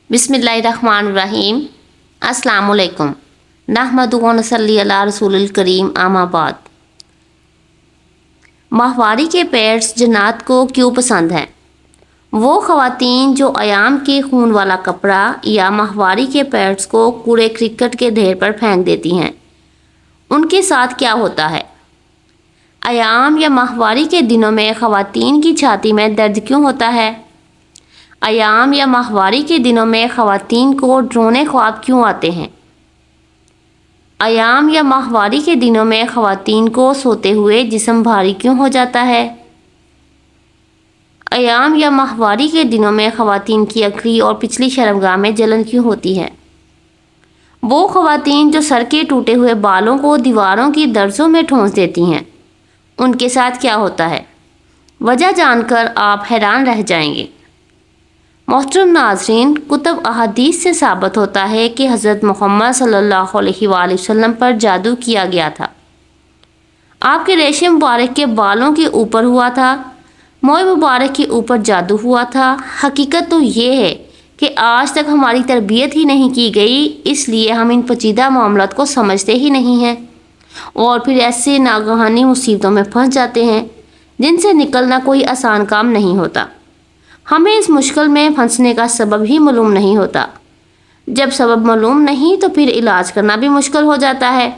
बिस्मिल्लाहिर्रहमानिर्रहीम। अस्सलाम वालेकुम। नहमदुहु व नसल्ली अला रसूलिल करीम, अम्मा बाद। माहवारी के पेट्स जन्नात को क्यों पसंद हैं? वो ख़वातीन जो अयाम के खून वाला कपड़ा या माहवारी के पेट्स को कूड़े क्रिकेट के ढेर पर फेंक देती हैं, उनके साथ क्या होता है? अयाम या माहवारी के दिनों में ख़वातीन की छाती में दर्द क्यों होता है? अयाम या माहवारी के दिनों में ख़वातीन को डरावने ख्वाब क्यों आते हैं? अयाम या माहवारी के दिनों में ख़वातीन को सोते हुए जिस्म भारी क्यों हो जाता है? अयाम या माहवारी के दिनों में ख़वातीन की अकड़ी और पिछली शर्मगाह में जलन क्यों होती है? वो ख़वातीन जो सर के टूटे हुए बालों को दीवारों की दर्जों में ठूंस देती हैं, उनके साथ क्या होता है? वजह जानकर आप हैरान रह जाएंगे। मोहतरम नाज़रीन, कुतुब अहादीस से साबित होता है कि हज़रत मोहम्मद सल्लल्लाहु अलैहि वसल्लम पर जादू किया गया था। आपके रेशम मुबारक के बालों के ऊपर हुआ था, मोए मुबारक के ऊपर जादू हुआ था। हकीकत तो ये है कि आज तक हमारी तरबियत ही नहीं की गई, इसलिए हम इन पेचीदा मामलात को समझते ही नहीं हैं और फिर ऐसे नागहानी मुसीबतों में फंस जाते हैं जिनसे निकलना कोई आसान काम नहीं होता। हमें इस मुश्किल में फंसने का सबब ही मालूम नहीं होता। जब सबब मालूम नहीं तो फिर इलाज करना भी मुश्किल हो जाता है।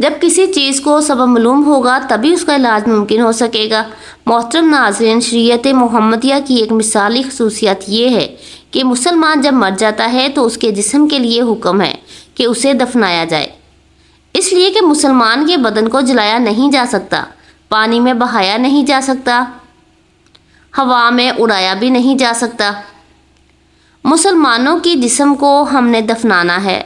जब किसी चीज़ को सबब मालूम होगा तभी उसका इलाज मुमकिन हो सकेगा। मोहतरम नाज़रीन, शरीयत मुहम्मदिया की एक मिसाली खसूसियत ये है कि मुसलमान जब मर जाता है तो उसके जिस्म के लिए हुक्म है कि उसे दफनाया जाए, इसलिए कि मुसलमान के बदन को जलाया नहीं जा सकता, पानी में बहाया नहीं जा सकता, हवा में उड़ाया भी नहीं जा सकता। मुसलमानों की जिस्म को हमने दफनाना है।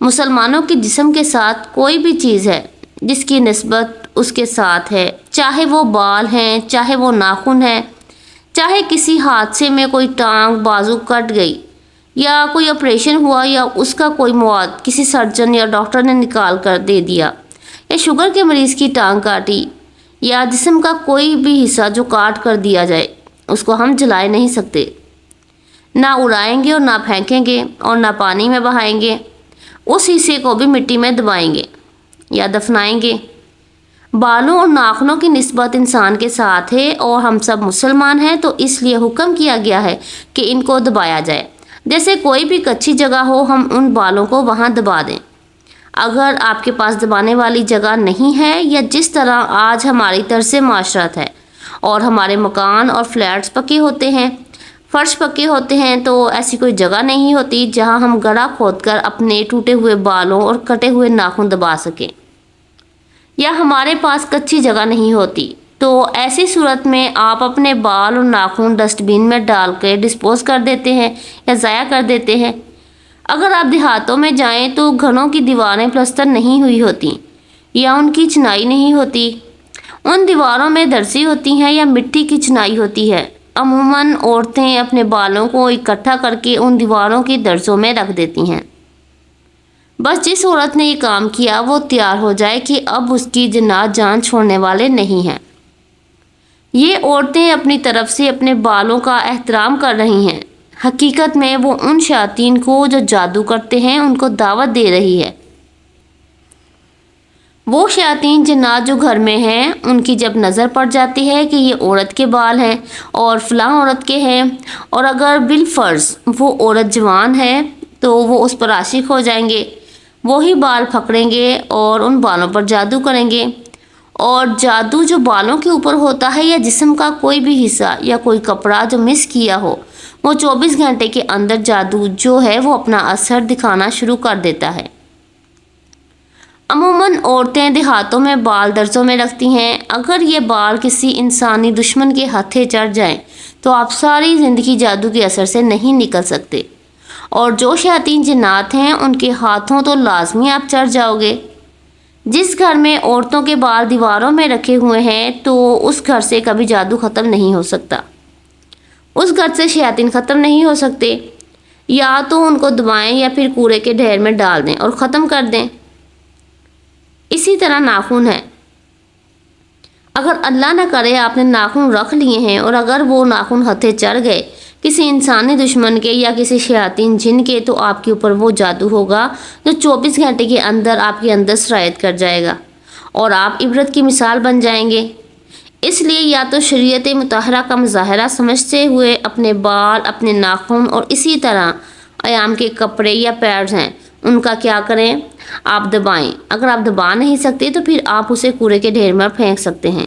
मुसलमानों के जिस्म के साथ कोई भी चीज़ है जिसकी निस्बत उसके साथ है, चाहे वो बाल हैं, चाहे वो नाखून हैं, चाहे किसी हादसे में कोई टांग बाजू कट गई या कोई ऑपरेशन हुआ या उसका कोई मवाद किसी सर्जन या डॉक्टर ने निकाल कर दे दिया, या शुगर के मरीज़ की टांग काटी, या जिस्म का कोई भी हिस्सा जो काट कर दिया जाए, उसको हम जलाए नहीं सकते। ना उड़ाएंगे और ना फेंकेंगे और ना पानी में बहाएंगे। उस हिस्से को भी मिट्टी में दबाएंगे या दफनाएंगे। बालों और नाखूनों की निस्बत इंसान के साथ है और हम सब मुसलमान हैं, तो इसलिए हुक्म किया गया है कि इनको दबाया जाए। जैसे कोई भी कच्ची जगह हो, हम उन बालों को वहाँ दबा दें। अगर आपके पास दबाने वाली जगह नहीं है, या जिस तरह आज हमारी तर्ज़ माशरत है और हमारे मकान और फ्लैट्स पक्के होते हैं, फर्श पक्के होते हैं, तो ऐसी कोई जगह नहीं होती जहां हम गड्ढा खोदकर अपने टूटे हुए बालों और कटे हुए नाखून दबा सकें, या हमारे पास कच्ची जगह नहीं होती, तो ऐसी सूरत में आप अपने बाल और नाखून डस्टबिन में डाल के डिस्पोज कर देते हैं या ज़ाया कर देते हैं। अगर आप देहातों में जाएं तो घरों की दीवारें प्लस्तर नहीं हुई होती या उनकी चिनाई नहीं होती, उन दीवारों में दर्जी होती हैं या मिट्टी की चिनाई होती है। अमूमन औरतें अपने बालों को इकट्ठा करके उन दीवारों की दर्जों में रख देती हैं। बस जिस औरत ने ये काम किया वो तैयार हो जाए कि अब उसकी जन्नत जान छोड़ने वाले नहीं हैं। ये औरतें अपनी तरफ से अपने बालों का एहतराम कर रही हैं। हकीकत में वो उन शयातीन को जो जादू करते हैं उनको दावत दे रही है। वो शयातीन जिन्नात जो घर में हैं, उनकी जब नज़र पड़ जाती है कि ये औरत के बाल हैं और फलां औरत के हैं, और अगर बिलफर्ज वो औरत जवान है तो वो उस पर आशिक हो जाएंगे, वही बाल पकड़ेंगे और उन बालों पर जादू करेंगे। और जादू जो बालों के ऊपर होता है या जिस्म का कोई भी हिस्सा या कोई कपड़ा जो मिस किया हो, वो 24 घंटे के अंदर जादू जो है वो अपना असर दिखाना शुरू कर देता है। अमूमन औरतें देहातों में बाल दर्जों में रखती हैं। अगर ये बाल किसी इंसानी दुश्मन के हाथे चढ़ जाएं तो आप सारी ज़िंदगी जादू के असर से नहीं निकल सकते, और जो शयातीन जिन्नात हैं उनके हाथों तो लाजमी आप चढ़ जाओगे। जिस घर में औरतों के बाल दीवारों में रखे हुए हैं तो उस घर से कभी जादू ख़त्म नहीं हो सकता, उस घर से शयातीन ख़त्म नहीं हो सकते। या तो उनको दबाएं या फिर कूड़े के ढेर में डाल दें और ख़त्म कर दें। इसी तरह नाखून है। अगर अल्लाह न करे आपने नाखून रख लिए हैं और अगर वो नाखून हथे चढ़ गए کسی انسانی دشمن کے یا کسی شیاطین جن کے، تو آپ کے اوپر وہ جادو ہوگا جو 24 گھنٹے کے اندر آپ کے اندر سرایت کر جائے گا اور آپ عبرت کی مثال بن جائیں گے۔ اس لیے یا تو شریعت مطہرہ کا مظاہرہ سمجھتے ہوئے اپنے بال، اپنے ناخن اور اسی طرح ایام کے کپڑے یا پیڈز ہیں ان کا کیا کریں، آپ دبائیں۔ اگر آپ دبا نہیں سکتے تو پھر آپ اسے کوڑے کے ڈھیر میں پھینک سکتے ہیں۔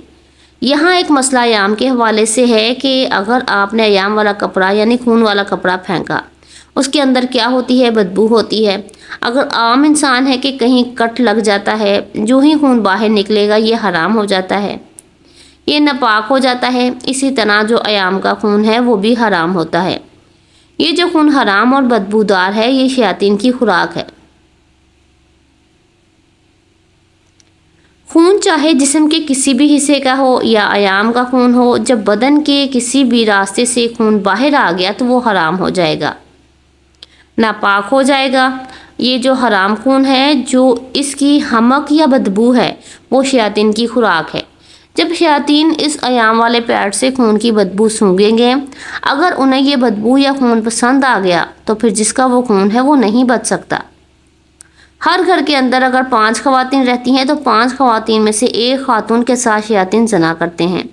یہاں ایک مسئلہ ایام کے حوالے سے ہے کہ اگر آپ نے ایام والا کپڑا یعنی خون والا کپڑا پھینکا، اس کے اندر کیا ہوتی ہے، بدبو ہوتی ہے۔ اگر عام انسان ہے کہ کہیں کٹ لگ جاتا ہے، جو ہی خون باہر نکلے گا یہ حرام ہو جاتا ہے، یہ ناپاک ہو جاتا ہے۔ اسی طرح جو ایام کا خون ہے وہ بھی حرام ہوتا ہے۔ یہ جو خون حرام اور بدبودار ہے یہ شیاطین کی خوراک ہے۔ خون چاہے جسم کے کسی بھی حصے کا ہو یا ایام کا خون ہو، جب بدن کے کسی بھی راستے سے خون باہر آ گیا تو وہ حرام ہو جائے گا، ناپاک ہو جائے گا۔ یہ جو حرام خون ہے، جو اس کی حمق یا بدبو ہے، وہ شیاطین کی خوراک ہے۔ جب شیاطین اس ایام والے پیڈ سے خون کی بدبو سونگھیں گے، اگر انہیں یہ بدبو یا خون پسند آ گیا تو پھر جس کا وہ خون ہے وہ نہیں بچ سکتا۔ ہر گھر کے اندر اگر 5 خواتین رہتی ہیں تو 5 خواتین میں سے ایک خاتون کے ساتھ شیاطین زنا کرتے ہیں۔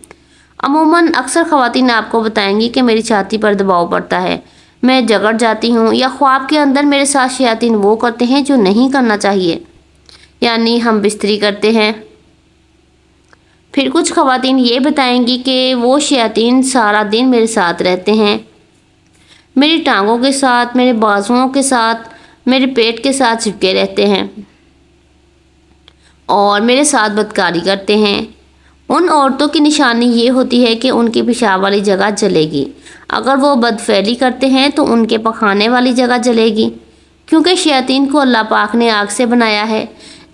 عموماً اکثر خواتین آپ کو بتائیں گی کہ میری چھاتی پر دباؤ پڑتا ہے، میں جگڑ جاتی ہوں، یا خواب کے اندر میرے ساتھ شیاطین وہ کرتے ہیں جو نہیں کرنا چاہیے، یعنی ہم بستری کرتے ہیں۔ پھر کچھ خواتین یہ بتائیں گی کہ وہ شیاطین سارا دن میرے ساتھ رہتے ہیں، میری ٹانگوں کے ساتھ، میرے بازوؤں کے ساتھ، میرے پیٹ کے ساتھ چپکے رہتے ہیں اور میرے ساتھ بدکاری کرتے ہیں۔ ان عورتوں کی نشانی یہ ہوتی ہے کہ ان کی پیشاب والی جگہ جلے گی۔ اگر وہ بدفعلی کرتے ہیں تو ان کے پخانے والی جگہ جلے گی، کیونکہ شیاطین کو اللہ پاک نے آگ سے بنایا ہے۔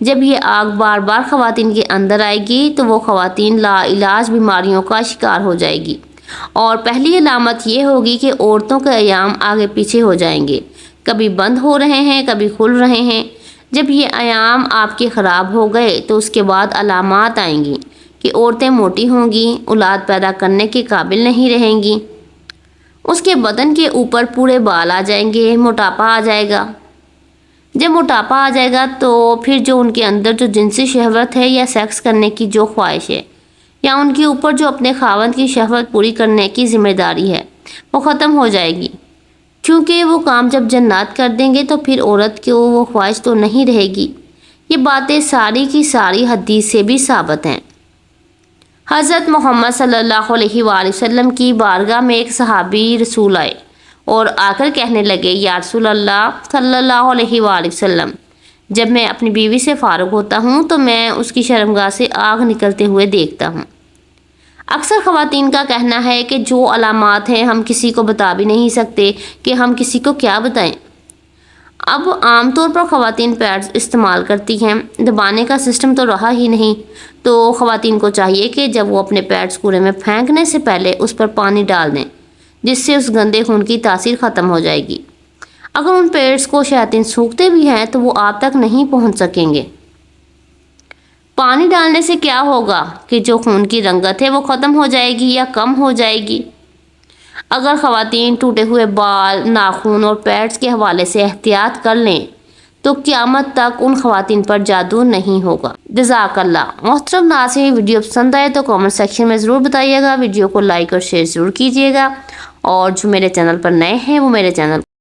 جب یہ آگ بار بار خواتین کے اندر آئے گی تو وہ خواتین لا علاج بیماریوں کا شکار ہو جائے گی، اور پہلی علامت یہ ہوگی کہ عورتوں کے ایام آگے پیچھے ہو جائیں گے، کبھی بند ہو رہے ہیں، کبھی کھل رہے ہیں۔ جب یہ ایام آپ کے خراب ہو گئے تو اس کے بعد علامات آئیں گی کہ عورتیں موٹی ہوں گی، اولاد پیدا کرنے کے قابل نہیں رہیں گی، اس کے بدن کے اوپر پورے بال آ جائیں گے، موٹاپا آ جائے گا۔ جب موٹاپا آ جائے گا تو پھر جو ان کے اندر جو جنسی شہوت ہے یا سیکس کرنے کی جو خواہش ہے، یا ان کے اوپر جو اپنے خاوند کی شہوت پوری کرنے کی ذمہ داری ہے، وہ ختم ہو جائے گی، کیونکہ وہ کام جب جنات کر دیں گے تو پھر عورت کو وہ خواہش تو نہیں رہے گی۔ یہ باتیں ساری کی ساری حدیث سے بھی ثابت ہیں۔ حضرت محمد صلی اللہ علیہ وآلہ وسلم کی بارگاہ میں ایک صحابی رسول آئے اور آ کر کہنے لگے، یا رسول اللہ صلی اللہ علیہ وآلہ وسلم، جب میں اپنی بیوی سے فارغ ہوتا ہوں تو میں اس کی شرمگاہ سے آگ نکلتے ہوئے دیکھتا ہوں۔ اکثر خواتین کا کہنا ہے کہ جو علامات ہیں ہم کسی کو بتا بھی نہیں سکتے کہ ہم کسی کو کیا بتائیں۔ اب عام طور پر خواتین پیڈز استعمال کرتی ہیں، دبانے کا سسٹم تو رہا ہی نہیں، تو خواتین کو چاہیے کہ جب وہ اپنے پیڈز کوڑے میں پھینکنے سے پہلے اس پر پانی ڈال دیں، جس سے اس گندے خون کی تاثیر ختم ہو جائے گی۔ اگر ان پیڈز کو شیاطین سونگھتے بھی ہیں تو وہ آپ تک نہیں پہنچ سکیں گے۔ پانی ڈالنے سے کیا ہوگا کہ جو خون کی رنگت ہے وہ ختم ہو جائے گی یا کم ہو جائے گی۔ اگر خواتین ٹوٹے ہوئے بال، ناخن اور پیڈز کے حوالے سے احتیاط کر لیں تو قیامت تک ان خواتین پر جادو نہیں ہوگا۔ جزاک اللہ۔ محترم ناظرین، ویڈیو پسند آئے تو کامنٹ سیکشن میں ضرور بتائیے گا، ویڈیو کو لائک اور شیئر ضرور کیجیے گا، اور جو میرے چینل پر نئے ہیں وہ میرے چینل